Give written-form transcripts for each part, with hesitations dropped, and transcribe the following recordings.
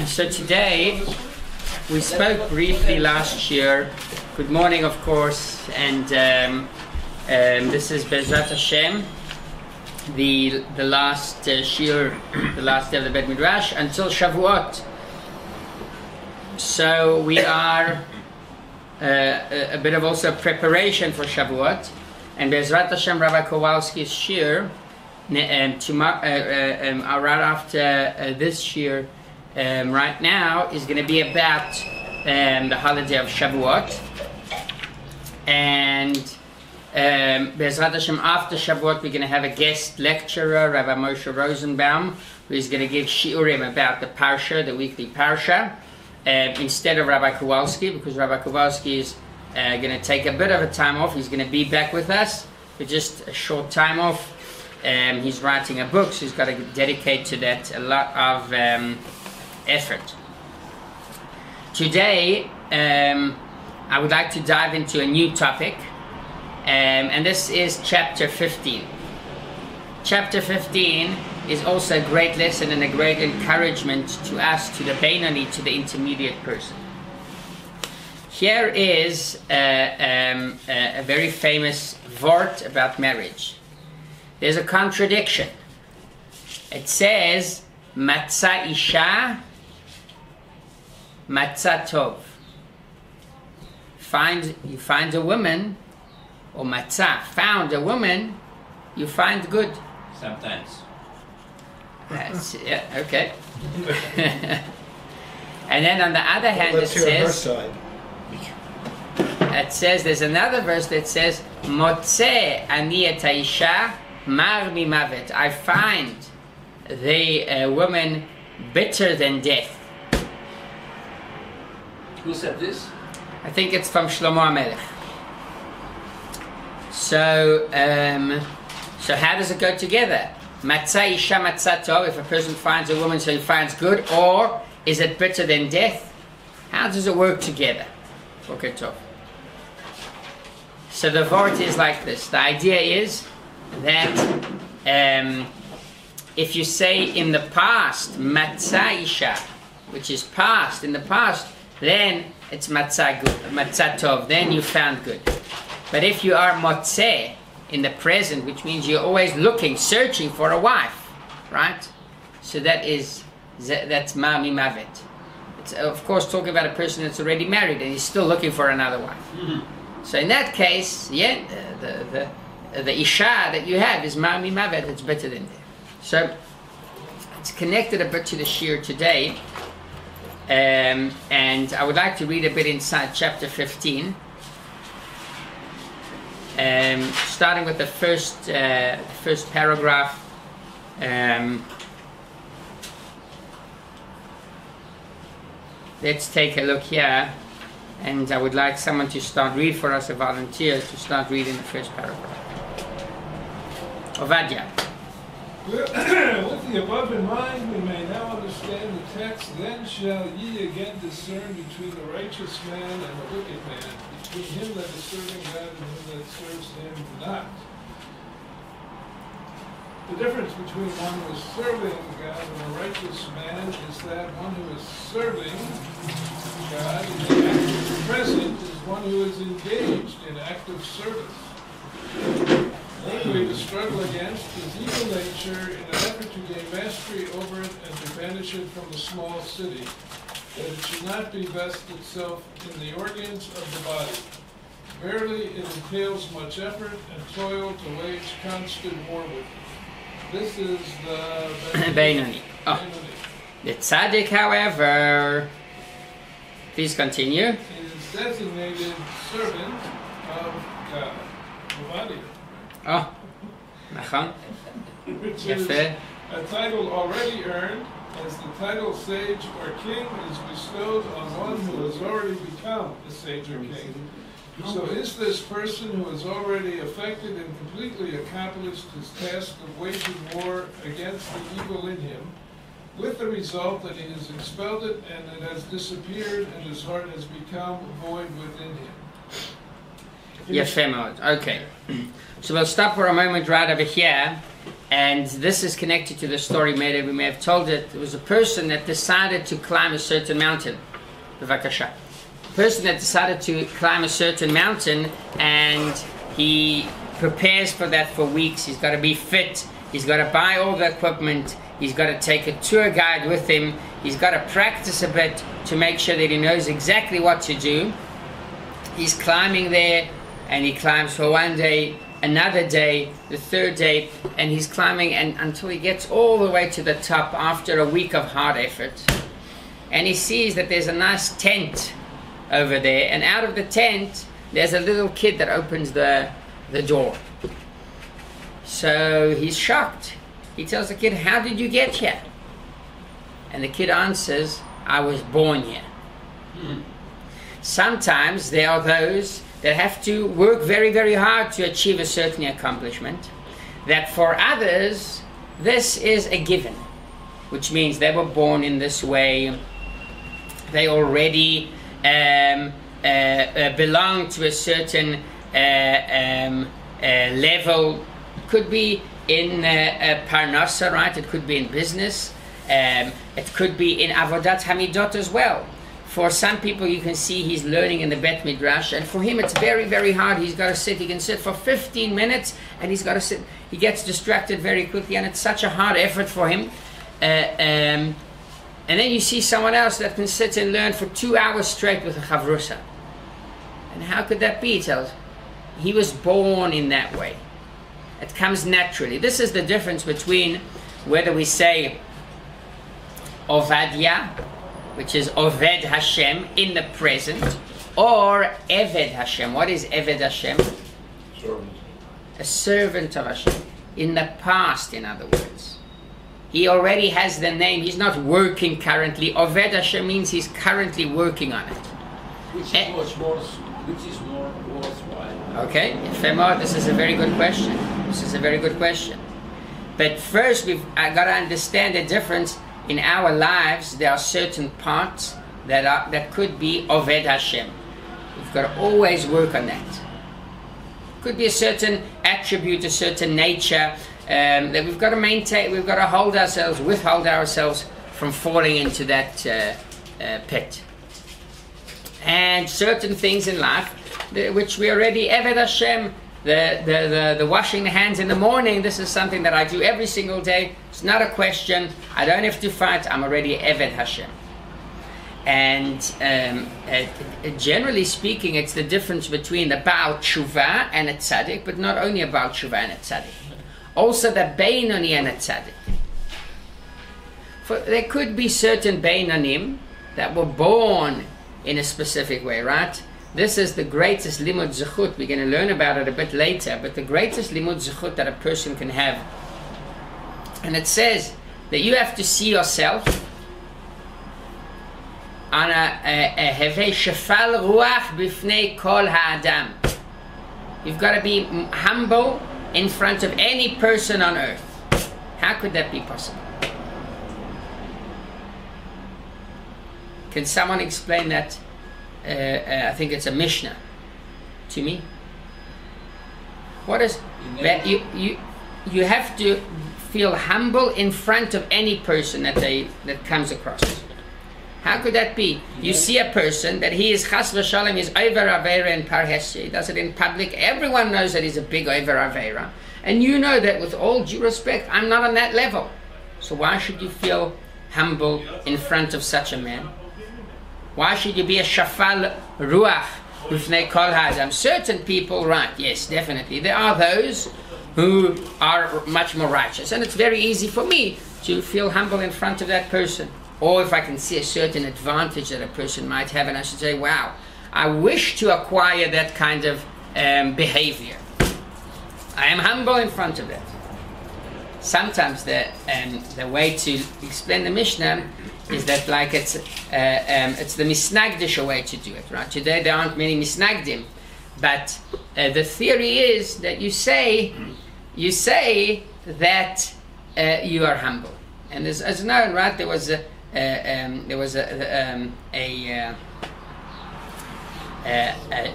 So today, we spoke briefly last year. Good morning, of course, and this is Bezrat Hashem, the last shir, the last day of the Bet Midrash until Shavuot. So we are a bit of also preparation for Shavuot, and Bezrat Hashem Rabbi Kowalski's shir tomorrow, right after this shir. Right now is going to be about the holiday of Shavuot, and Bezrat Hashem after Shavuot we're going to have a guest lecturer, Rabbi Moshe Rosenbaum, who is going to give shiurim about the parsha, the weekly parsha, instead of Rabbi Kowalski, because Rabbi Kowalski is going to take a bit of a time off. He's going to be back with us for just a short time off. He's writing a book, so he's got to dedicate to that a lot of effort. Today, I would like to dive into a new topic, and this is Chapter 15. Chapter 15 is also a great lesson and a great encouragement to us, to the Beinoni, to the intermediate person. Here is a very famous vort about marriage. There's a contradiction. It says, Matzah Isha, Matzah Tov. You find a woman, or Matzah, found a woman, you find good. Sometimes. Yeah, okay. And then on the other hand, it says, there's another verse that says, Motzeh ani et ha'isha mar mimavet. I find the woman bitter than death. Who said this? I think it's from Shlomo HaMelech. So, so how does it go together? Matzah isha matzah tov. If a person finds a woman, so he finds good, or is it bitter than death? How does it work together? Okay, tov. So the vort is like this. The idea is that if you say in the past matzah isha, which is past, in the past, then it's matzah good, matzah tov, then you found good. But if you are motzeh in the present, which means you're always looking, searching for a wife, right? So that's mami mavet. It's of course talking about a person that's already married and he's still looking for another wife. Mm-hmm. So in that case, yeah, the isha that you have is mami mavet. It's better than that. So it's connected a bit to the shir today. And I would like to read a bit inside Chapter 15, starting with the first paragraph. Let's take a look here, and I would like someone to start read for us, a volunteer, to start reading the first paragraph. Ovadia. With the above in mind, we may now understand the text, then shall ye again discern between the righteous man and the wicked man, between him that is serving God and him that serves him not. The difference between one who is serving God and a righteous man is that one who is serving God in the active present is one who is engaged in active service. One way to struggle against is evil nature in an effort to gain mastery over it and to banish it from the small city, that it should not divest itself in the organs of the body. Verily, it entails much effort and toil to wage constant war with it. This is the Beinoni. Oh. The tzaddik, however, please continue. Is designated servant of God, the body. Oh, nachon. Which is a title already earned, as the title sage or king is bestowed on one who has already become a sage or king. So is this person who has already effected and completely accomplished his task of waging war against the evil in him, with the result that he has expelled it and it has disappeared and his heart has become void within him. Yes, okay. So we'll stop for a moment right over here, And this is connected to the story we may have told it. There was a person that decided to climb a certain mountain. Bevakasha. A person that decided to climb a certain mountain, and he prepares for that for weeks. He's got to be fit. He's got to buy all the equipment. He's got to take a tour guide with him. He's got to practice a bit to make sure that he knows exactly what to do. He's climbing there, and he climbs for one day, another day, the third day, and he's climbing until he gets all the way to the top after a week of hard effort. And he sees that there's a nice tent over there, and out of the tent there's a little kid that opens the door. So he's shocked. He tells the kid, "How did you get here?" And the kid answers, "I was born here." Sometimes there are those that have to work very, very hard to achieve a certain accomplishment, that for others this is a given, which means they were born in this way. They already belong to a certain level. Could be in parnasa, right? It could be in business. It could be in avodat hamidot as well. For some people, you can see he's learning in the Bet Midrash, and for him it's very, very hard. He's got to sit. He can sit for 15 minutes, and he's got to sit. He gets distracted very quickly, and it's such a hard effort for him. And then you see someone else that can sit and learn for 2 hours straight with a chavrusa. And how could that be? He tells, he was born in that way. It comes naturally. This is the difference between whether we say Ovadia, which is Oved Hashem, in the present, or Eved Hashem. What is Eved Hashem? Servant. A servant of Hashem. In the past, in other words. He already has the name. He's not working currently. Oved Hashem means he's currently working on it. Which is more worthwhile? Okay, Femor, this is a very good question. This is a very good question. But first, I got to understand the difference. In our lives, there are certain parts that could be Oved Hashem. We've got to always work on that. Could be a certain attribute, a certain nature that we've got to maintain. We've got to withhold ourselves from falling into that pit. And certain things in life, which we already Eved Hashem. The washing the hands in the morning, this is something that I do every single day. It's not a question. I don't have to fight. I'm already Eved Hashem. And generally speaking, it's the difference between the Baal Tshuva and a Tzaddik, but not only a Baal Tshuva and a Tzaddik. Also the Beinoni and a Tzaddik. For there could be certain Beinonim that were born in a specific way, right? This is the greatest limud zechut. We're going to learn about it a bit later, but the greatest limud zechut that a person can have. And it says that you have to see yourself on a hevei shefal ruach bifnei kol ha'adam. You've got to be humble in front of any person on earth. How could that be possible? Can someone explain that? I think it's a Mishnah to me. What is that? You have to feel humble in front of any person that comes across. How could that be? You see a person that he is chas v'shalom, is over avera and parhesya. He does it in public. Everyone knows that he's a big over avera, and you know that with all due respect, I'm not on that level. So why should you feel humble in front of such a man? Why should you be a shafal ruach b'fnei kol ha'adam? Certain people, right? Yes, definitely. There are those who are much more righteous, and it's very easy for me to feel humble in front of that person. Or if I can see a certain advantage that a person might have, and I should say, wow, I wish to acquire that kind of behavior. I am humble in front of it. Sometimes the way to explain the Mishnah is that like it's the misnagdish way to do it, right? Today there aren't many misnagdim, but the theory is that you say that you are humble, and as known, right? There was a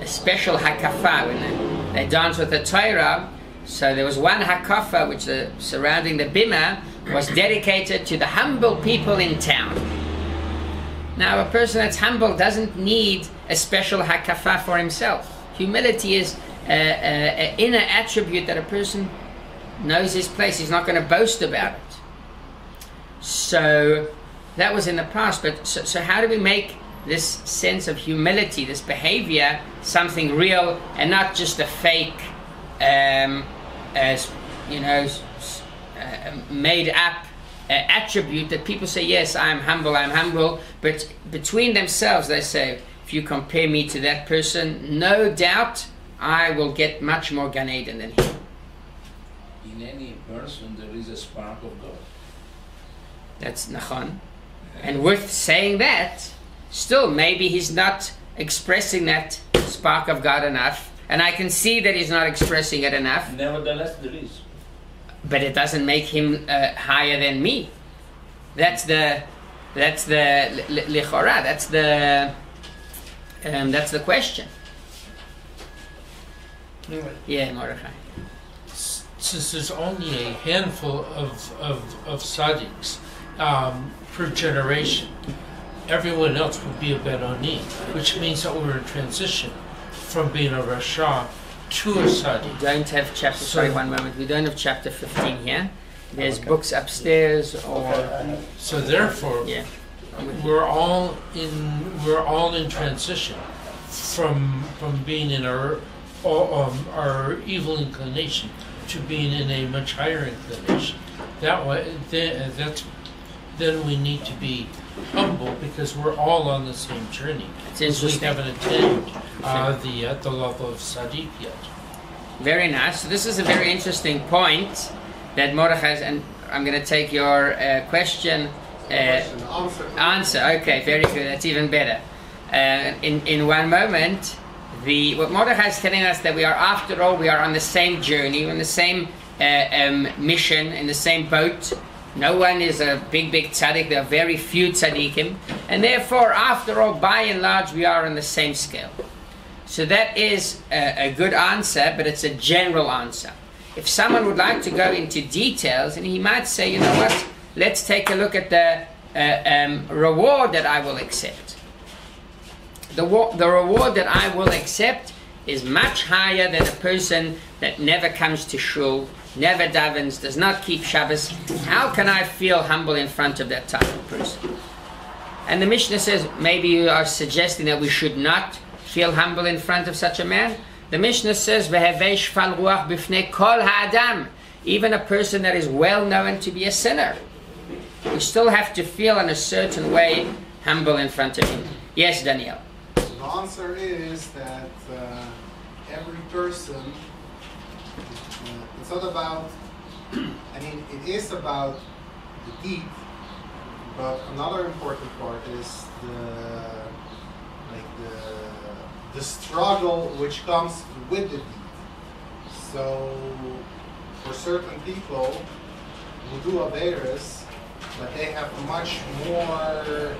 special hakafa when they dance with the Torah. So there was one hakafa which surrounding the bima was dedicated to the humble people in town. Now a person that's humble doesn't need a special hakafa for himself. Humility is an inner attribute that a person knows his place. He's not going to boast about it. So that was in the past. But so how do we make this sense of humility, this behavior, something real and not just a fake, as you know, made up attribute that people say, yes, I'm humble, but between themselves they say, if you compare me to that person, no doubt I will get much more Gan Eden than him. In any person there is a spark of God. That's nachon. And with saying that, still maybe he's not expressing that spark of God enough, and I can see that he's not expressing it enough. Nevertheless, there is. But it doesn't make him higher than me. That's the lichora. That's the question. Yeah, Mordechai. Since there's only a handful of tzaddiks per generation, everyone else would be a Benoni, which means that we're in transition from being a Rasha to a tzaddik. We don't have chapter. Sorry, one moment. We don't have chapter 15 here. There's books upstairs, or so therefore, yeah. we're all in transition from being in our evil inclination to being in a much higher inclination. That way, then we need to be humble because we're all on the same journey. We haven't attained the level of Sadiq yet. Very nice. So this is a very interesting point that Mordechai, and I'm going to take your question. Answer. Okay, very good. That's even better. In one moment, what Mordechai is telling us that we are, after all, we are on the same journey, on the same mission, in the same boat. No one is a big tzaddik. There are very few tzaddikim, and therefore, after all, by and large, we are on the same scale. So that is a good answer, but it's a general answer. If someone would like to go into details, and he might say, you know what, let's take a look at the reward that I will accept. The reward that I will accept is much higher than a person that never comes to shul, never davens, does not keep Shabbos. How can I feel humble in front of that type of person? And the Mishnah says, maybe you are suggesting that we should not feel humble in front of such a man. The Mishnah says, "V'hevei shfal ruach b'fnei kol ha'adam," even a person that is well known to be a sinner, we still have to feel in a certain way humble in front of him. Yes, Daniel. The answer is that every person, it's not about, I mean, it is about the deed, but another important part is the struggle which comes with the deed. So for certain people who do Averis, but they have much more,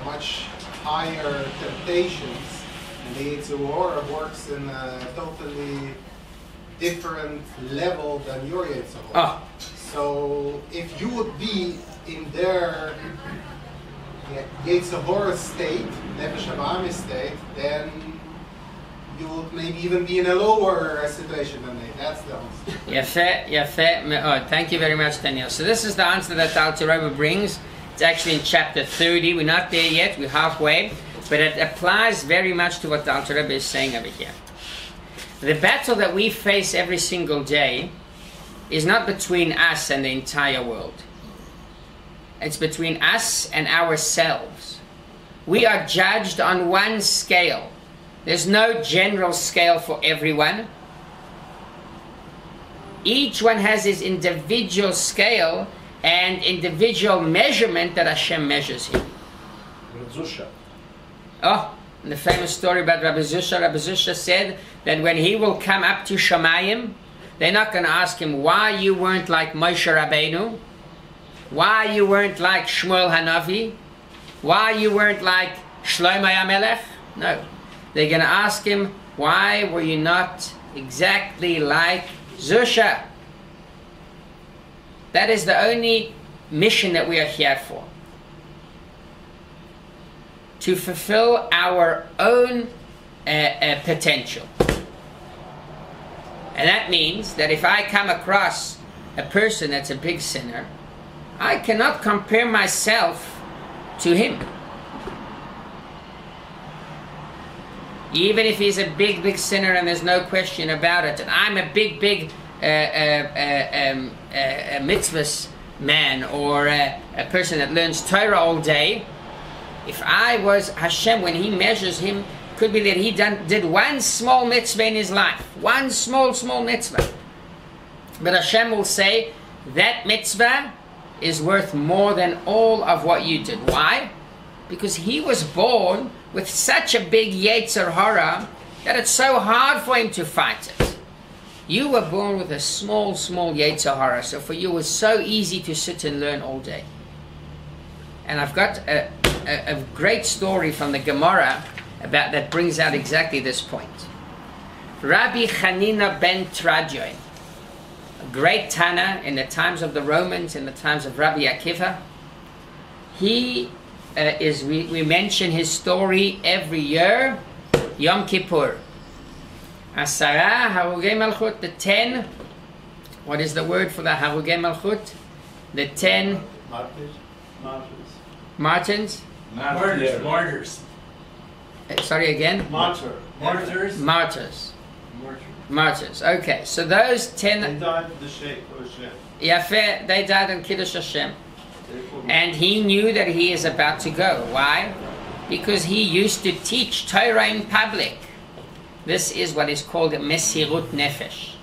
much higher temptations, and the Yitzhak works in a totally different level than your Yitzhak. Oh. So if you would be in their Yitzhak state, Nefesh Hamami state, then you would maybe even be in a lower situation than they. That's the answer. Yafeh me'od. Thank you very much, Daniel. So this is the answer that Alter Rebbe brings. It's actually in chapter 30. We're not there yet. We're halfway. But it applies very much to what the Alter Rebbe is saying over here. The battle that we face every single day is not between us and the entire world. It's between us and ourselves. We are judged on one scale. There's no general scale for everyone. Each one has his individual scale and individual measurement that Hashem measures him. Oh, and the famous story about Rabbi Zusha said that when he will come up to Shamayim, they're not going to ask him why you weren't like Moshe Rabbeinu, why you weren't like Shmuel Hanavi, why you weren't like Shlomo HaMelech. No. They're going to ask him, why were you not exactly like Zusha. That is the only mission that we are here for. To fulfill our own potential. And that means that if I come across a person that's a big sinner, I cannot compare myself to him. Even if he's a big sinner and there's no question about it, and I'm a big mitzvahs man, or a person that learns Torah all day, if I was Hashem, when he measures him, could be that he did one small mitzvah in his life, one small mitzvah. But Hashem will say, that mitzvah is worth more than all of what you did. Why? Because he was born with such a big Yetzer Hara that it's so hard for him to fight it. You were born with a small Yetzer Hara, so for you it was so easy to sit and learn all day. And I've got a great story from the Gemara about that brings out exactly this point. Rabbi Chanina ben Trajoy, a great Tana in the times of the Romans, in the times of Rabbi Akiva, he we mention his story every year, Yom Kippur. Asara Harugei Malchut, the 10, what is the word for the Harugei Malchut? The 10 Martins? Martyrs. Sorry again? Martyrs. Martyrs. Okay, so those 10... They died for the Sheikh or Hashem. Yafeh, they died in Kiddush Hashem. And he knew that he is about to go. Why? Because he used to teach Torah in public. This is what is called a Mesirut Nefesh.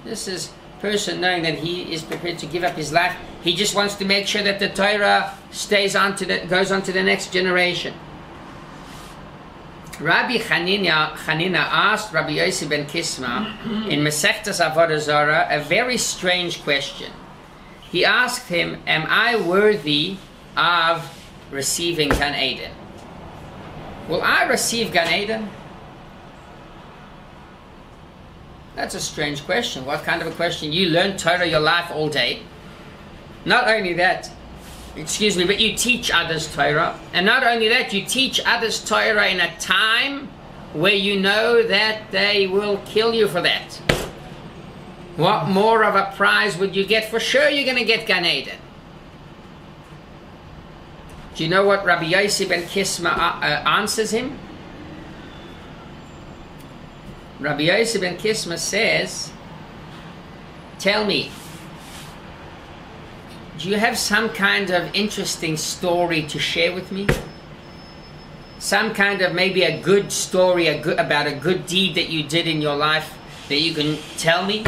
This is person knowing that he is prepared to give up his life. He just wants to make sure that the Torah goes on to the next generation. Rabbi Chanina asked Rabbi Yossi ben Kisma in Masechtas Avodah Zarah a very strange question. He asked him, am I worthy of receiving Gan Eden? Will I receive Gan Eden? That's a strange question. What kind of a question? You learn Torah your life all day. Not only that, but you teach others Torah. And not only that, you teach others Torah in a time where you know that they will kill you for that. What more of a prize would you get? For sure you're going to get Gan Eden. Do you know what Rabbi Yossi ben Kisma answers him? Rabbi Yossi ben Kisma says, tell me, do you have some kind of interesting story to share with me? Some kind of maybe a good story about a good deed that you did in your life that you can tell me?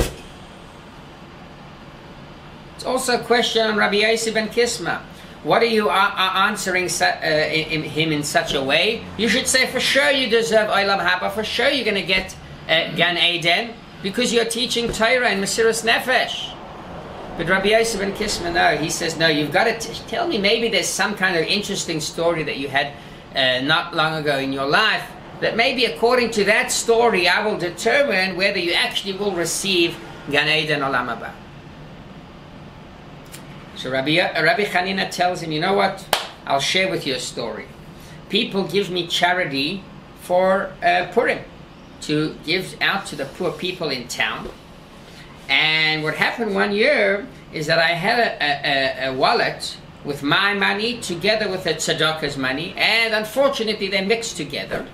It's also a question on Rabbi Yossi ben Kisma. What are you answering him in such a way? You should say, for sure you deserve Olam Haba, for sure you're going to get Gan Eden, because you're teaching Torah and Mesiras Nefesh. But Rabbi Yossi ben Kisma, no, he says, no, you've got to tell me, maybe there's some kind of interesting story that you had not long ago in your life, that maybe according to that story I will determine whether you actually will receive Gan Eden Olam Haba. So Rabbi Chanina tells him, you know what, I'll share with you a story. People give me charity for Purim, to give out to the poor people in town. And what happened one year is that I had a wallet with my money together with the tzedakah's money, and unfortunately they mixed together.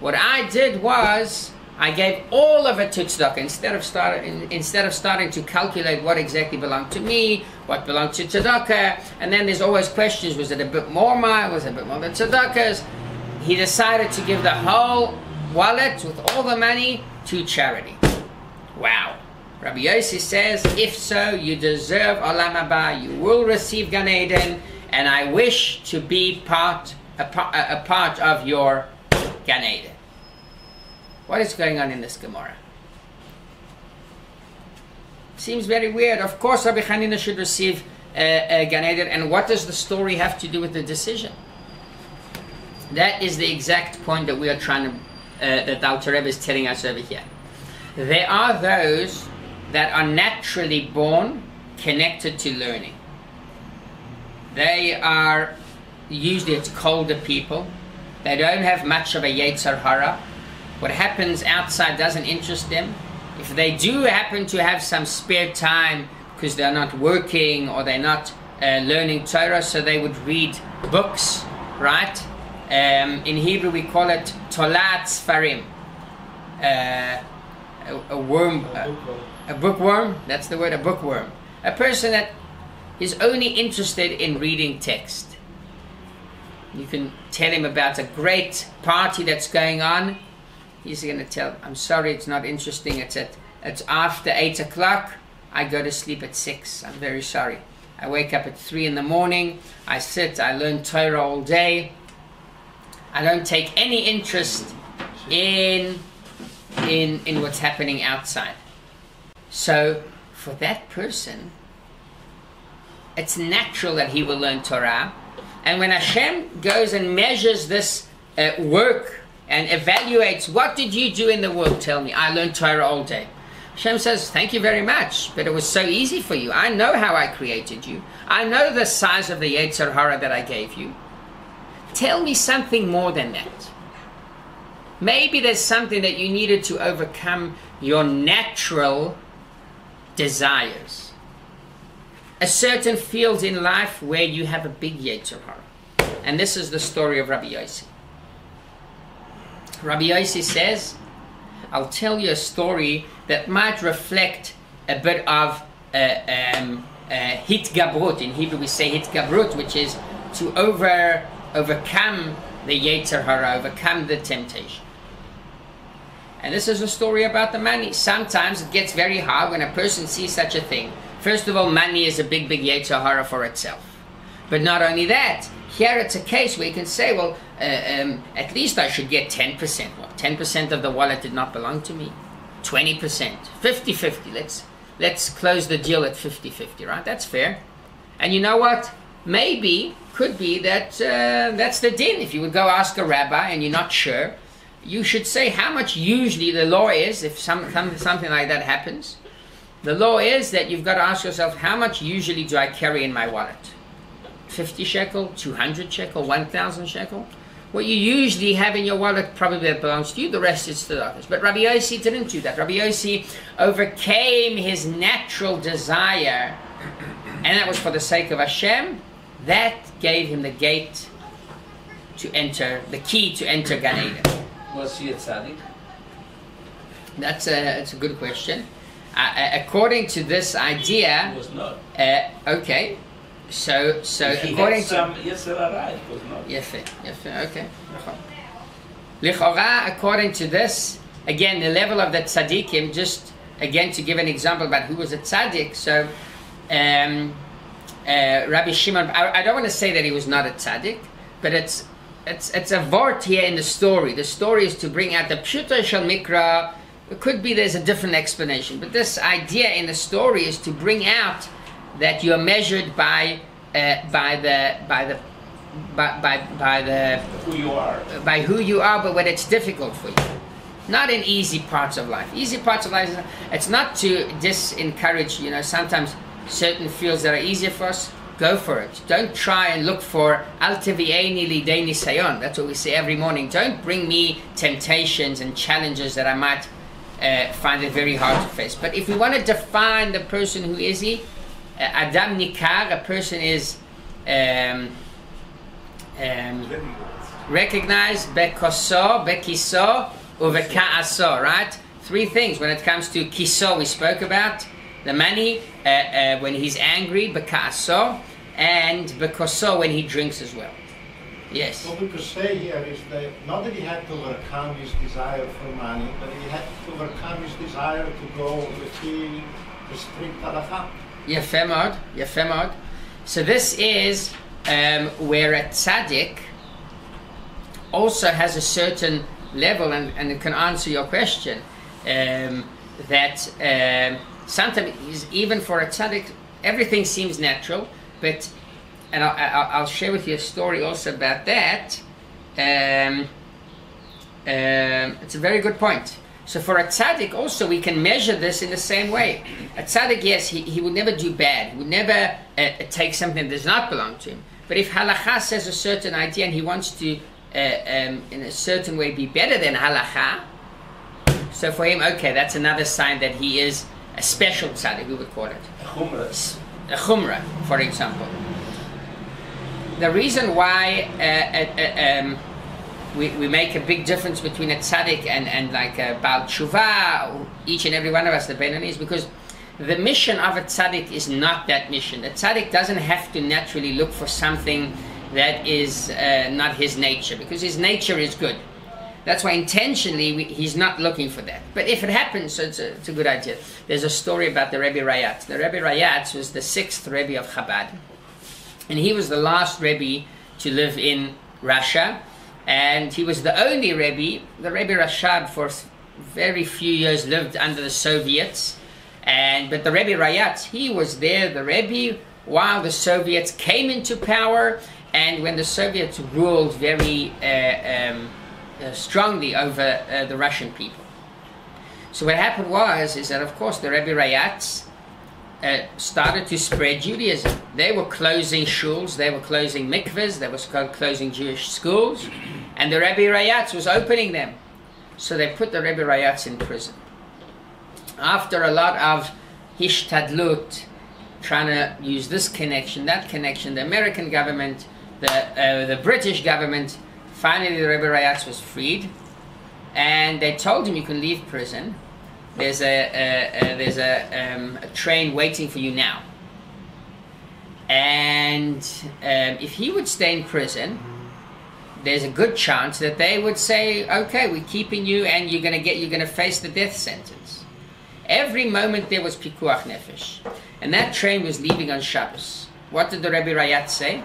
What I did was I gave all of it to tzedakah instead of starting to calculate what exactly belonged to me, what belonged to tzedakah, and then there's always questions: was it a bit more mine? Was it a bit more than tzedakah's? He decided to give the whole wallet with all the money to charity. Wow. Rabbi Yossi says, if so, you deserve Olam Haba, you will receive Gan Eden, and I wish to be a part of your Gan Eden. What is going on in this Gemara? Seems very weird. Of course, Rabbi Chanina should receive Gan Eden, and what does the story have to do with the decision? That is the exact point that we are trying to, that the Alter Rebbe is telling us over here. There are those that are naturally born connected to learning. They are, usually it's colder people. They don't have much of a Yetzer Hara. What happens outside doesn't interest them. If they do happen to have some spare time because they're not working or they're not learning Torah, so they would read books, right? In Hebrew we call it Tolat Sfarim. A worm, a bookworm, that's the word, a bookworm. A person that is only interested in reading text. You can tell him about a great party that's going on. He's going to tell, I'm sorry, it's not interesting. It's after 8 o'clock. I go to sleep at 6. I'm very sorry. I wake up at 3 in the morning. I sit, I learn Torah all day. I don't take any interest in what's happening outside. So for that person, it's natural that he will learn Torah. And when Hashem goes and measures this work and evaluates, what did you do in the world? Tell me. I learned Torah all day. Hashem says, thank you very much, but it was so easy for you. I know how I created you. I know the size of the Yetzer Hara that I gave you. Tell me something more than that. Maybe there's something that you needed to overcome your natural desires. A certain field in life where you have a big Yetzer Hara. And this is the story of Rabbi Yossi. Rabbi Yossi says, I'll tell you a story that might reflect a bit of hitgabrut. In Hebrew we say hitgabrut, which is to overcome the Yetzer Hara, overcome the temptation. And this is a story about the money. Sometimes it gets very hard when a person sees such a thing. First of all, money is a big Yetzer Hara for itself. But not only that, here it's a case where you can say, well, at least I should get 10%. Well, 10% of the wallet did not belong to me. 20%, 50-50. Let's close the deal at 50-50, right? That's fair. And you know what? Maybe, could be that that's the din. If you would go ask a rabbi and you're not sure, you should say how much usually the law is, if something like that happens. The law is that you've got to ask yourself, how much usually do I carry in my wallet? 50 shekel, 200 shekel, 1,000 shekel? What you usually have in your wallet probably belongs to you, the rest is to the others. But Rabbi Yossi didn't do that. Rabbi Yossi overcame his natural desire, and that was for the sake of Hashem. That gave him the gate to enter, the key to enter Gan Eden. Was he a tzaddik? That's a good question. According to this idea, He was not. okay. So He according had some Yetzer Hara, it was not. Yefe, okay. Lichora, according to this, again, the level of the tzaddikim, just again to give an example about who was a tzaddik. So, Rabbi Shimon, I don't want to say that he was not a tzaddik, but it's a vort here in the story. The story is to bring out the pshuto shel mikra. It could be there's a different explanation, but this idea in the story is to bring out that you are measured by Who you are. by who you are, but when it's difficult for you. Not in easy parts of life. Easy parts of life, it's not to disencourage, sometimes certain fields that are easier for us, go for it. Don't try and look for al tevi'eni lidei nisayon. That's what we say every morning. Don't bring me temptations and challenges that I might find it very hard to face. But if we want to define the person, who is he? Adam Nikar, a person is recognized bekoso, bekiso, uveka'aso, right? Three things when it comes to kiso we spoke about, the money, when he's angry, beka'aso, and bekoso when he drinks as well. Yes. What we could say here is that not that he had to overcome his desire for money, but he had to overcome his desire to go within the strict halacha. Yefé mod. So this is where a tzaddik also has a certain level, and it can answer your question, that sometimes even for a tzaddik everything seems natural, but, and I'll share with you a story also about that. It's a very good point. So for a tzaddik also, we can measure this in the same way. A tzaddik, yes, he would never do bad. He would never take something that does not belong to him. But if halakha says a certain idea and he wants to, in a certain way, be better than halakha, so for him, okay, that's another sign that he is a special tzaddik, we would call it. A chumrah, for example. The reason why we make a big difference between a tzaddik and like a Baal Tshuva, each and every one of us, the Benoni, is because the mission of a tzaddik is not that mission. The tzaddik doesn't have to naturally look for something that is not his nature, because his nature is good. That's why intentionally he's not looking for that. But if it happens, so it's a good idea. There's a story about the Rebbe Rayatz. The Rebbe Rayatz was the 6th Rebbe of Chabad. And he was the last Rebbe to live in Russia. And he was the only Rebbe. The Rebbe Rashab for very few years lived under the Soviets. But the Rebbe Rayatz, he was there, the Rebbe, while the Soviets came into power and when the Soviets ruled very strongly over the Russian people. So what happened is that of course the Rebbe Rayatz started to spread Judaism. They were closing shuls, they were closing mikvahs, they were closing Jewish schools, and the Rebbe Rayatz was opening them. So they put the Rebbe Rayatz in prison. After a lot of hishtadlut, trying to use this connection, that connection, the American government, the British government, finally the Rebbe Rayatz was freed, and they told him, you can leave prison. There's a train waiting for you now. And if he would stay in prison, there's a good chance that they would say, okay, we're keeping you and you're going to face the death sentence. Every moment there was pikuach nefesh. And that train was leaving on Shabbos. What did the Rebbe Rayatz say?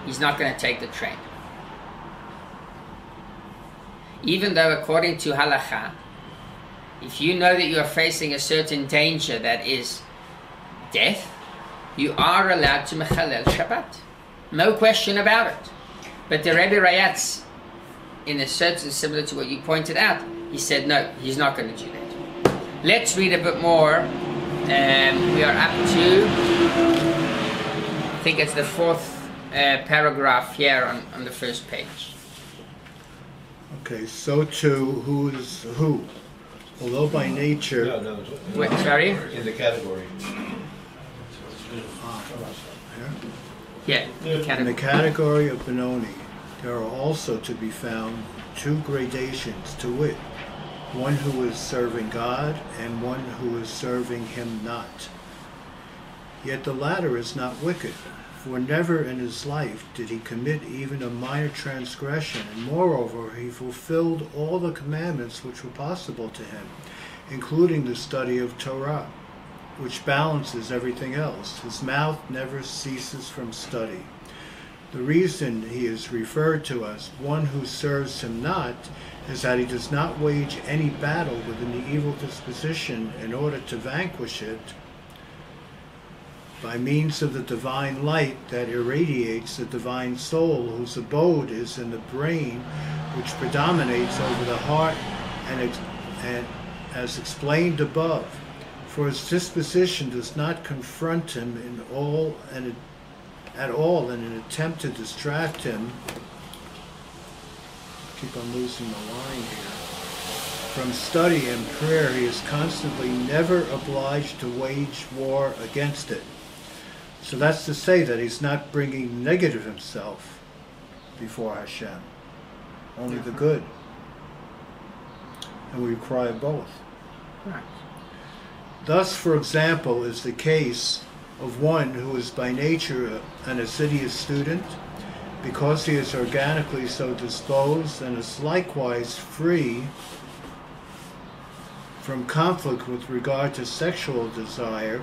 He's not going to take the train. Even though according to halakha, if you know that you are facing a certain danger that is death, you are allowed to mechalel Shabbat. No question about it. But the Rebbe Rayatz, in a certain, similar to what you pointed out, he said no, he's not going to do that. Let's read a bit more. We are up to, I think it's the 4th paragraph here on the first page. Okay, so too, who is who? Although by nature... No. Wait, sorry? In the category. Yeah. In the category of Benoni, there are also to be found 2 gradations, to wit, one who is serving God and one who is serving him not. Yet the latter is not wicked, for never in his life did he commit even a minor transgression, and moreover he fulfilled all the commandments which were possible to him, including the study of Torah, which balances everything else. His mouth never ceases from study. The reason he is referred to as one who serves him not is that he does not wage any battle within the evil disposition in order to vanquish it by means of the divine light that irradiates the divine soul, whose abode is in the brain, which predominates over the heart, and as explained above. For his disposition does not confront him at all in an attempt to distract him. Keep on losing the line here. From study and prayer, he is constantly never obliged to wage war against it. So that's to say that he's not bringing negative himself before Hashem, only the good. And we require both. Right. Thus, for example, is the case of one who is by nature an assiduous student, because he is organically so disposed, and is likewise free from conflict with regard to sexual desire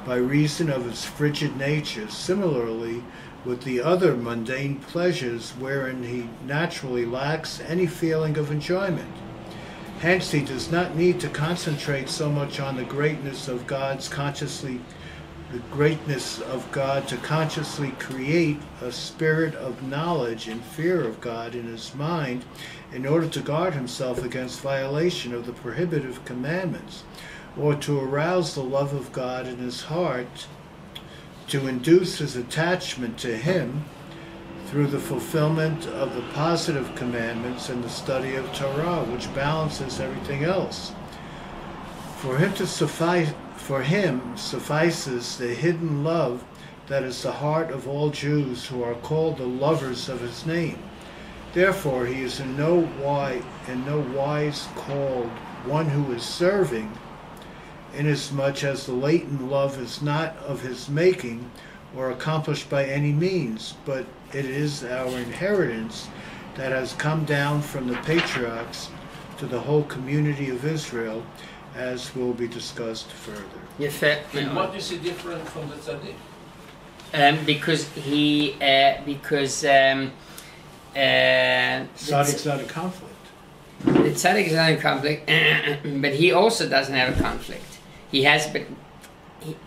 by reason of his frigid nature, similarly with the other mundane pleasures wherein he naturally lacks any feeling of enjoyment. Hence, he does not need to concentrate so much on the greatness of God's consciously the greatness of God to consciously create a spirit of knowledge and fear of God in his mind in order to guard himself against violation of the prohibitive commandments, or to arouse the love of God in his heart, to induce his attachment to him through the fulfillment of the positive commandments and the study of Torah, which balances everything else. For him suffices the hidden love that is the heart of all Jews who are called the lovers of his name. Therefore he is in no wise called one who is serving, inasmuch as the latent love is not of his making or accomplished by any means, but it is our inheritance that has come down from the patriarchs to the whole community of Israel, as will be discussed further. And what is he different from the tzaddik? Tzaddik's not a conflict. The tzaddik is not in conflict, but he also doesn't have a conflict. He has, but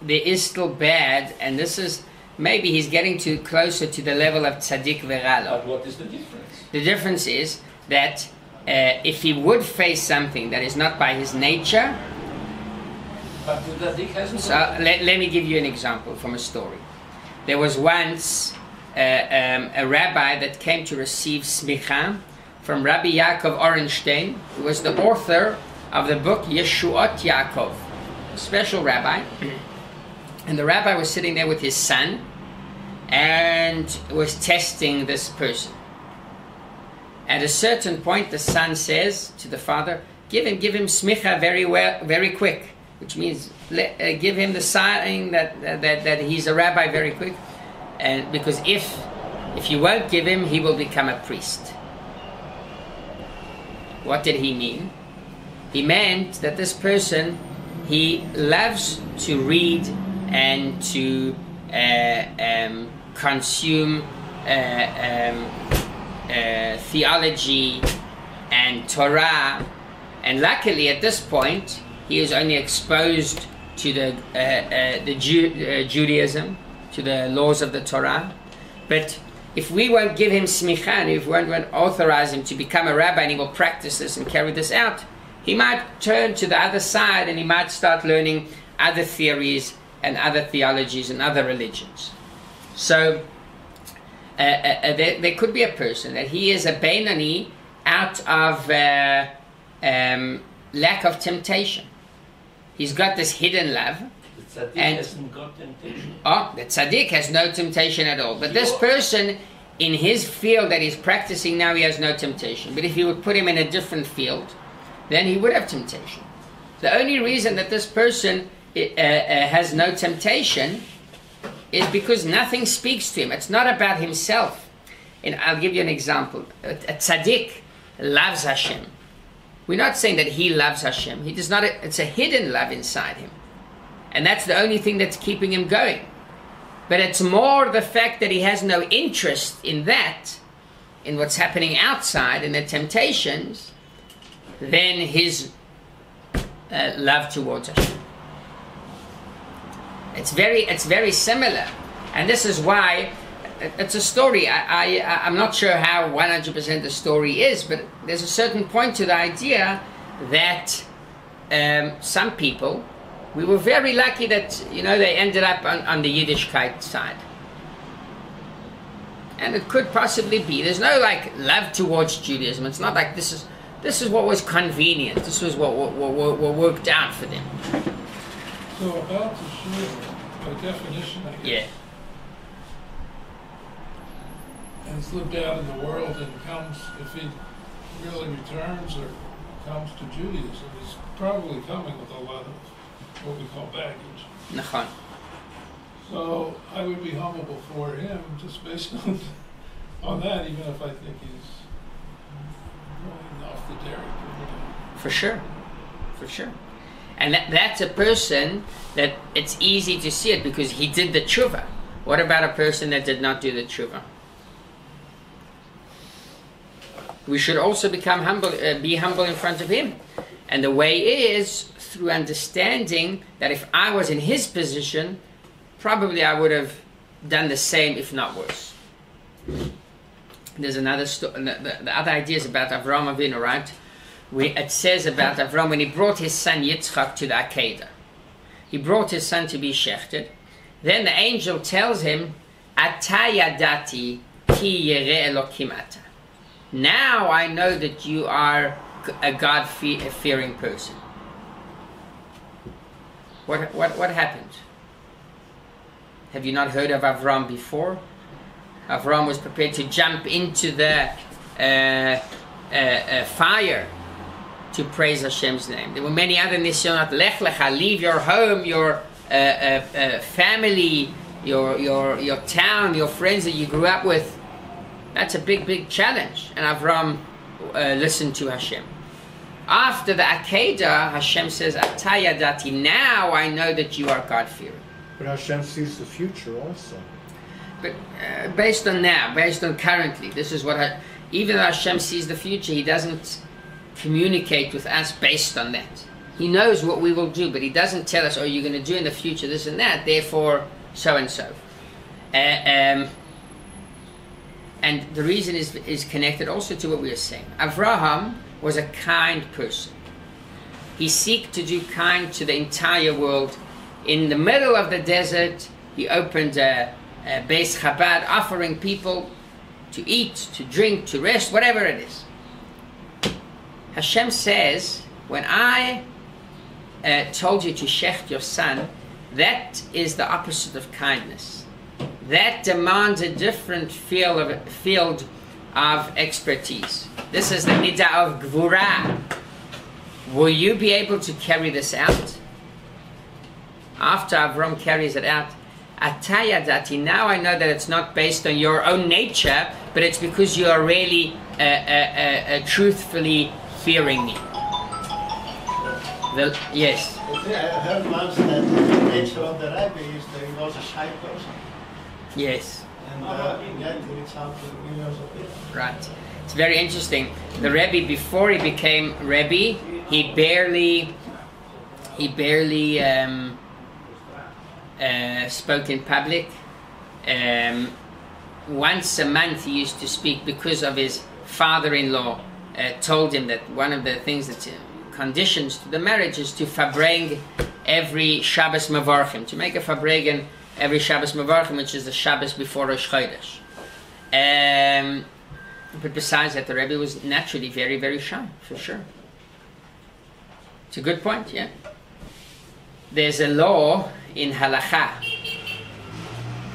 there is still bad, and this is maybe he's getting closer to the level of tzaddik veralo. But what is the difference? The difference is that if he would face something that is not by his nature. But the tzaddik has no. So let me give you an example from a story. There was once a rabbi that came to receive smicha from Rabbi Yaakov Orenstein, who was the author of the book Yeshuot Yaakov, a special rabbi. And the rabbi was sitting there with his son and was testing this person. At a certain point, the son says to the father, give him smicha very quick, which means give him the sign that he's a rabbi very quick, and because if you won't give him, he will become a priest. What did he mean? He meant that this person, he loves to read and to consume theology and Torah, and luckily at this point he is only exposed to the Judaism, to the laws of the Torah. But if we won't give him smicha, and if we won't authorize him to become a rabbi, and he will practice this and carry this out, he might turn to the other side and he might start learning other theories and other theologies and other religions. So there could be a person that he is a Beinani out of lack of temptation. He's got this hidden love. The tzaddik hasn't got temptation. Oh, the tzaddik has no temptation at all. But this person, in his field that he's practicing now, he has no temptation. But if you would put him in a different field, then he would have temptation. The only reason that this person has no temptation is because nothing speaks to him. It's not about himself. And I'll give you an example. A tzaddik loves Hashem. We're not saying that he loves Hashem. He does not. It's a hidden love inside him. And that's the only thing that's keeping him going. But it's more the fact that he has no interest in that, in what's happening outside, in the temptations, than his love towards Hashem. It's very similar. And this is why it's a story. I'm not sure how 100% the story is, but there's a certain point to the idea that some people, we were very lucky that, they ended up on the Yiddishkeit side. And it could possibly be. There's no love towards Judaism. It's not like this is what was convenient. This was what worked out for them. So about to share by definition, I guess. Yeah. And it's lived out in the world and comes, if he really returns or comes to Judaism, he's probably coming with a lot of what we call baggage. Nachon. So I would be humble before him just based on that, even if I think he's going off the dairy. For sure. And that's a person that it's easy to see it because he did the tshuva. What about a person that did not do the tshuva? We should also become humble, be humble in front of him. And the way is through understanding that if I was in his position, probably I would have done the same, if not worse. There's another story. The other ideas about Avraham Avinu, right? It says about Avraham when he brought his son Yitzchak to the Akedah. He brought his son to be shechted. Then the angel tells him, Ata yadati ki yireh Elokim ata. Now I know that you are a God-fearing person. What happened? Have you not heard of Avram before? Avram was prepared to jump into the fire to praise Hashem's name. There were many other nisyonot. Lech lecha, leave your home, your family, your town, your friends that you grew up with. That's a big challenge. And Avram listened to Hashem. After the Akedah, Hashem says, Ata yadati, now I know that you are God-fearing. But Hashem sees the future also. But based on now, based on currently, this is what even though Hashem sees the future, He doesn't communicate with us based on that. He knows what we will do, but He doesn't tell us, oh, you're going to do in the future this and that, therefore so and so. And the reason is connected also to what we are saying. Avraham was a kind person. He sought to do kind to the entire world. In the middle of the desert, he opened a Beis Chabad, offering people to eat, to drink, to rest, whatever it is. Hashem says, when I told you to shecht your son, that is the opposite of kindness. That demands a different field of expertise. This is the midah of gvura. Will you be able to carry this out? After Avram carries it out, Ata yadati, now I know that it's not based on your own nature, but it's because you are really truthfully fearing me. Yes? I heard once that the nature of the Rabbi is that he was a shy person. Yes. And yet he reached out to millions of people. Right. It's very interesting. The Rebbe, before he became Rebbe, he barely spoke in public. Once a month he used to speak because of his father-in-law told him that one of the things that conditions to the marriage is to fabring every Shabbos Mevarchim, to make a fabregen every Shabbos Mevarchim, which is the Shabbos before Rosh Chodesh. But besides that, the Rebbe was naturally very shy, for sure. It's a good point, yeah. There's a law in Halacha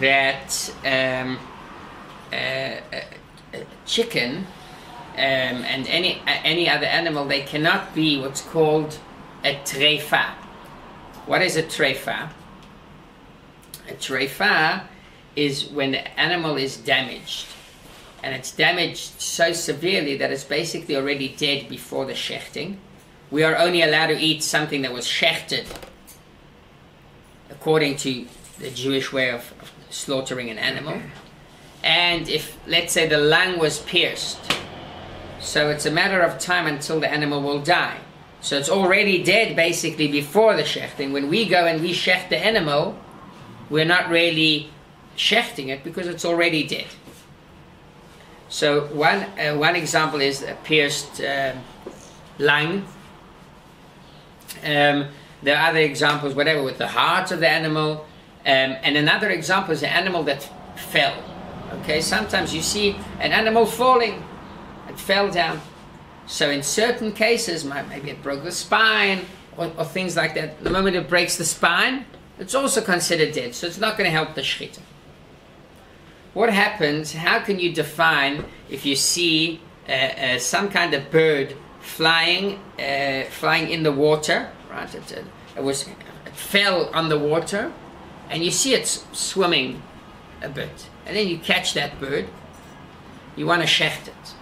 that chicken and any other animal, they cannot be what's called a treifa. What is a treifa? A treifa is when the animal is damaged, and it's damaged so severely that it's basically already dead before the shechting. We are only allowed to eat something that was shechted according to the Jewish way of slaughtering an animal. And if, let's say, the lung was pierced, so it's a matter of time until the animal will die. So it's already dead basically before the shechting. When we go and we shecht the animal, we're not really shechting it because it's already dead. So one example is a pierced lung. There are other examples, whatever, with the heart of the animal. And another example is an animal that fell. Okay, sometimes you see an animal falling. It fell down. So in certain cases, maybe it broke the spine or things like that. The moment it breaks the spine, it's also considered dead. So it's not going to help the shechita. What happens, how can you define if you see some kind of bird flying in the water, right? It fell on the water, and you see it swimming a bit, and then you catch that bird, you want to shecht it.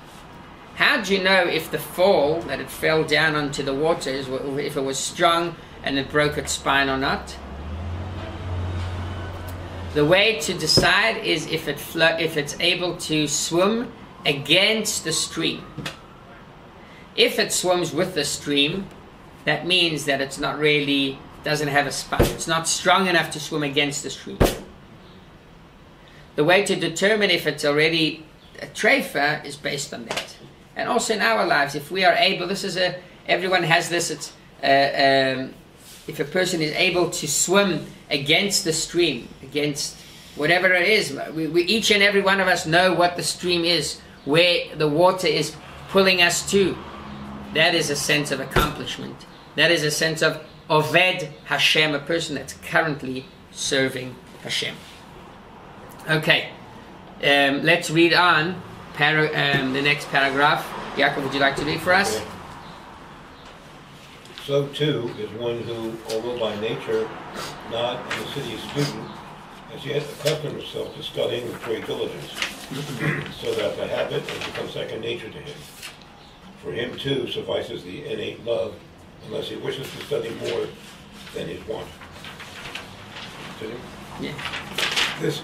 How do you know if the fall, that it fell down onto the water, if it was strong and it broke its spine or not? The way to decide is if it's able to swim against the stream. If it swims with the stream, that means that it's not really, doesn't have a spine. It's not strong enough to swim against the stream. the way to determine if it's already a treifa is based on that. And also in our lives, if we are able, everyone has this, it's, if a person is able to swim against the stream, against whatever it is, we each and every one of us know what the stream is, where the water is pulling us to. That is a sense of accomplishment. That is a sense of Oved Hashem, a person that's currently serving Hashem. Okay, let's read on the next paragraph. Yaakov, would you like to read for us? So too is one who, although by nature not an assiduous student, has yet accustomed himself to studying with great diligence, so that the habit has become second nature to him. For him too suffices the innate love, unless he wishes to study more than his wont. Continue? Yeah. This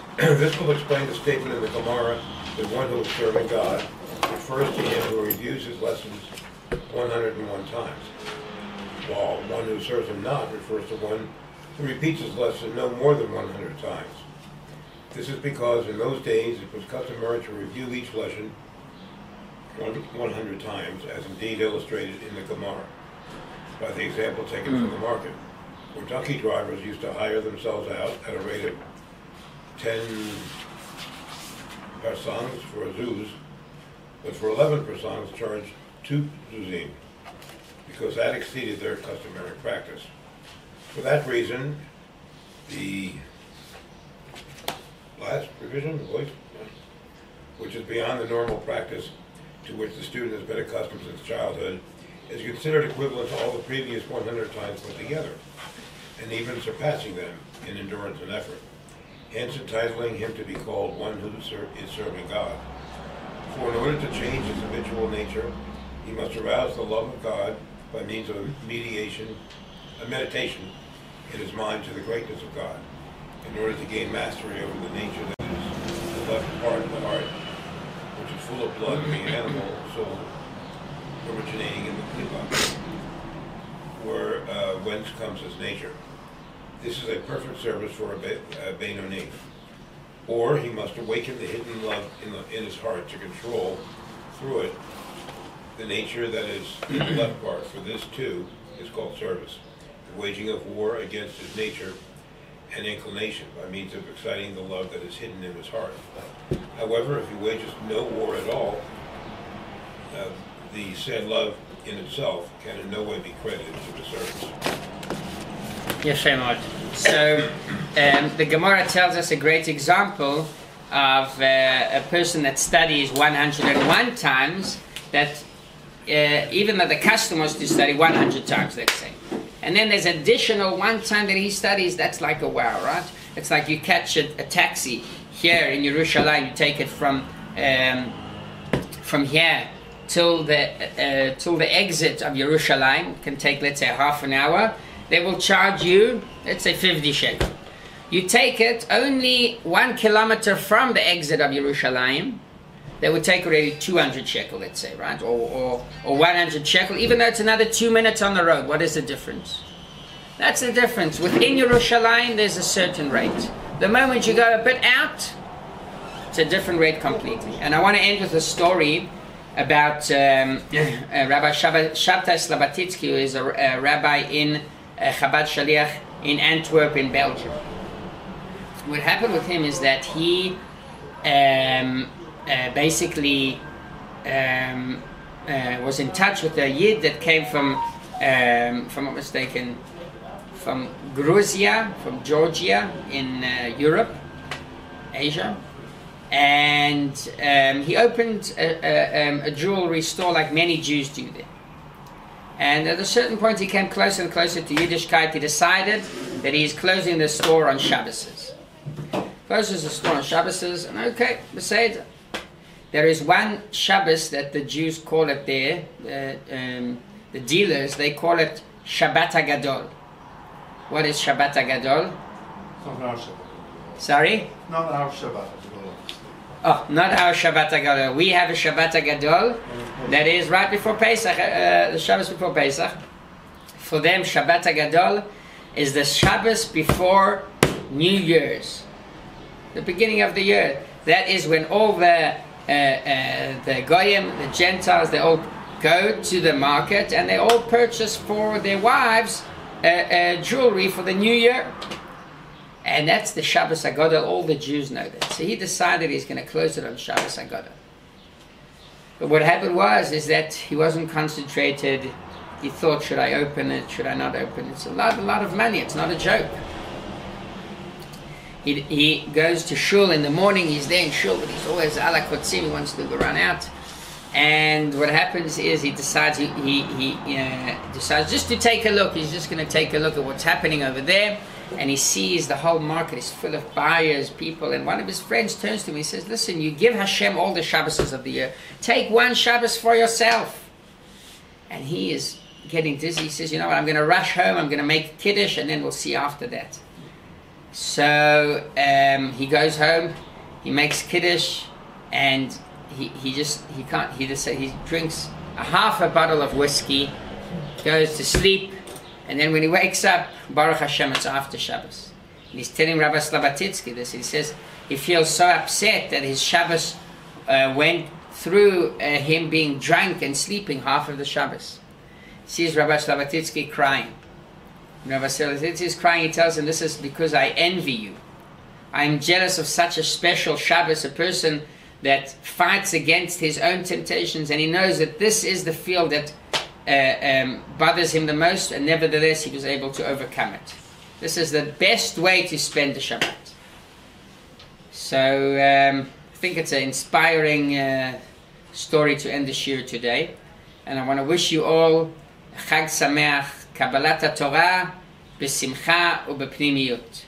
will explain the statement in the Gemara that one who is serving God refers to him who reviews his lessons 101 times, while one who serves him not refers to one who repeats his lesson no more than 100 times. This is because in those days it was customary to review each lesson 100 times, as indeed illustrated in the Gemara, by the example taken from the market, where donkey drivers used to hire themselves out at a rate of 10 persons for a zuz, but for 11 persons charged 2 zuzim, because that exceeded their customary practice. For that reason, the last revision, which is beyond the normal practice to which the student has been accustomed since childhood, is considered equivalent to all the previous 100 times put together, and even surpassing them in endurance and effort, hence entitling him to be called one who is serving God. For in order to change his habitual nature, he must arouse the love of God by means of a meditation in his mind to the greatness of God, in order to gain mastery over the nature that is the left part of the heart, which is full of blood, being animal, soul, originating in the Levi, where whence comes his nature. This is a perfect service for a Benoni. Or he must awaken the hidden love in his heart to control, through it, the nature that is in the left part, for this too is called service, the waging of war against his nature and inclination by means of exciting the love that is hidden in his heart. However, if he wages no war at all, the said love in itself can in no way be credited to the service. Yes, so the Gemara tells us a great example of a person that studies 101 times, that even though the custom was to study 100 times, let's say. And then there's additional one time that he studies, that's like a wow, right? It's like you catch a taxi here in Yerushalayim, you take it from here till the exit of Yerushalayim. It can take, let's say, half an hour. They will charge you, let's say, 50 shekel. You take it only 1 kilometer from the exit of Yerushalayim, they would take already 200 shekel, let's say, right? Or 100 shekel, even though it's another 2 minutes on the road. What is the difference? That's the difference. Within Yerushalayim, there's a certain rate. The moment you go a bit out, it's a different rate completely. And I want to end with a story about Rabbi Shabtai Slabatitsky, who is a rabbi in Chabad Shaliach in Antwerp in Belgium. What happened with him is that he basically was in touch with a Yid that came from not mistaken, from Georgia in Europe, Asia, and he opened a jewelry store like many Jews do there. And at a certain point he came closer and closer to Yiddishkeit. He decided that he's closing the store on Shabbos. Closes the store on Shabbos, and okay, Besed. There is one Shabbos that the Jews call it there, the dealers, they call it Shabbat HaGadol. What is Shabbat HaGadol? Not our Shabbat. Sorry? Not our Shabbat. Oh, not our Shabbat HaGadol. We have a Shabbat HaGadol that is right before Pesach, the Shabbos before Pesach. For them, Shabbat HaGadol is the Shabbos before New Year's. the beginning of the year. That is when all the Goyim, the Gentiles, they all go to the market and they all purchase for their wives jewelry for the new year. And that's the Shabbos Agadol. All the Jews know that. So he decided he's going to close it on Shabbos Agadol. But what happened is that he wasn't concentrated. He thought, should I open it? Should I not open it? It's a lot of money. It's not a joke. He goes to shul in the morning. He's there in shul, but he's always ala kotzim. He wants to run out. And what happens is he decides he decides just to take a look. He's just going to take a look at what's happening over there. And he sees the whole market is full of buyers, people. And one of his friends turns to him. He says, "Listen, you give Hashem all the Shabbos of the year. Take one Shabbos for yourself." And he is getting dizzy. He says, "You know what? I'm going to rush home. I'm going to make Kiddush, and then we'll see after that." So he goes home. He makes Kiddush, and he drinks a half a bottle of whiskey, goes to sleep, and then when he wakes up, Baruch Hashem, it's after Shabbos. And he's telling Rabbi Slabatitsky this. He says he feels so upset that his Shabbos went through him being drunk and sleeping half of the Shabbos. He sees Rabbi Slabatitsky crying. When Rabbi Slabatitsky is crying, he tells him, "This is because I envy you. I am jealous of such a special Shabbos, a person that fights against his own temptations, and he knows that this is the field that bothers him the most, and nevertheless he was able to overcome it. This is the best way to spend the Shabbat." So I think it's an inspiring story to end the shir today, and I want to wish you all Chag Sameach, Kabbalat HaTorah, B'simcha u'b'pnimiyut.